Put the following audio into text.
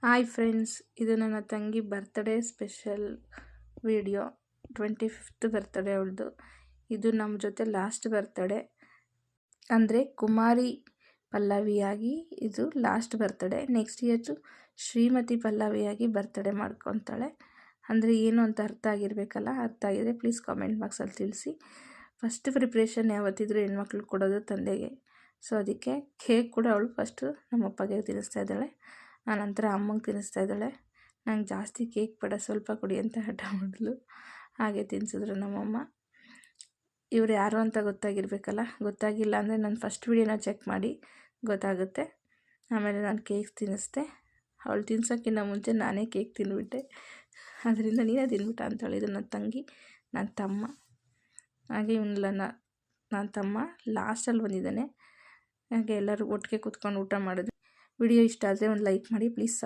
Hi friends, ಇದು ನನ್ನ ತಂಗಿ birthday special video. 25th birthday ಅವಳದು. ಇದು ನಮ್ಮ ಜೊತೆ ಲಾಸ್ಟ್ ಬರ್ತ್ಡೇ, ಅಂದರೆ ಕುಮಾರಿ ಪಲ್ಲವಿಯಾಗಿ ಇದು last birthday. Next years Shrimati ಪಲ್ಲವಿಯಾಗಿ ಬರ್ತ್ಡೇ ಮಾಡ್ಕೊತಾಳೆ. ಅಂದರೆ ಏನು ಅಂತ ಅರ್ಥ ಆಗಿರಬೇಕಲ್ಲ, ಅರ್ಥ ಆಗಿದೆ ಪ್ಲೀಸ್ ಕಾಮೆಂಟ್ ಬಾಕ್ಸಲ್ಲಿ ತಿಳಿಸಿ. ಫಸ್ಟ್ ಪ್ರಿಪ್ರೇಷನ್ ಯಾವತ್ತಿದ್ರೂ ಹೆಣ್ಮಕ್ಳು ಕೊಡೋದು ತಂದೆಗೆ. ಸೊ ಅದಕ್ಕೆ ಕೇಕ್ ಕೂಡ ಅವಳು ಫಸ್ಟು ನಮ್ಮಪ್ಪಗೆ ತಿನ್ನಿಸ್ತಾ ಇದ್ದಾಳೆ, ಆನಂತರ ಅಮ್ಮಂಗೆ ತಿನ್ನಿಸ್ತಾ ಇದ್ದಾಳೆ. ನಂಗೆ ಜಾಸ್ತಿ ಕೇಕ್ ಬೇಡ, ಸ್ವಲ್ಪ ಕೊಡಿ ಅಂತ ಹಠ ಮಾಡಿದ್ಲು. ಹಾಗೆ ತಿನ್ನಿಸಿದ್ರು ನಮ್ಮಮ್ಮ. ಇವ್ರು ಯಾರು ಅಂತ ಗೊತ್ತಾಗಿರಬೇಕಲ್ಲ, ಗೊತ್ತಾಗಿಲ್ಲ ಅಂದರೆ ನಾನು ಫಸ್ಟ್ ವೀಡಿಯೋನ ಚೆಕ್ ಮಾಡಿ ಗೊತ್ತಾಗುತ್ತೆ. ಆಮೇಲೆ ನಾನು ಕೇಕ್ ತಿನ್ನಿಸ್ದೆ. ಅವಳು ತಿನ್ಸೋಕ್ಕಿಂತ ಮುಂಚೆ ನಾನೇ ಕೇಕ್ ತಿಂದುಬಿಟ್ಟೆ. ಅದರಿಂದ ನೀನೇ ತಿಂದ್ಬಿಟ್ಟ ಅಂತೇಳಿ. ಇದು ನನ್ನ ತಂಗಿ, ನನ್ನ ತಮ್ಮ. ಹಾಗೆ ಇವನ್ನೆಲ್ಲ ನನ್ನ ತಮ್ಮ ಲಾಸ್ಟಲ್ಲಿ ಬಂದಿದ್ದಾನೆ. ಹಾಗೆ ಎಲ್ಲರೂ ಒಟ್ಟಿಗೆ ಕೂತ್ಕೊಂಡು ಊಟ ಮಾಡಿದ್ವಿ. ವಿಡಿಯೋ ಇಷ್ಟ ಆದರೆ ಒಂದು ಲೈಕ್ ಮಾಡಿ ಪ್ಲೀಸ್.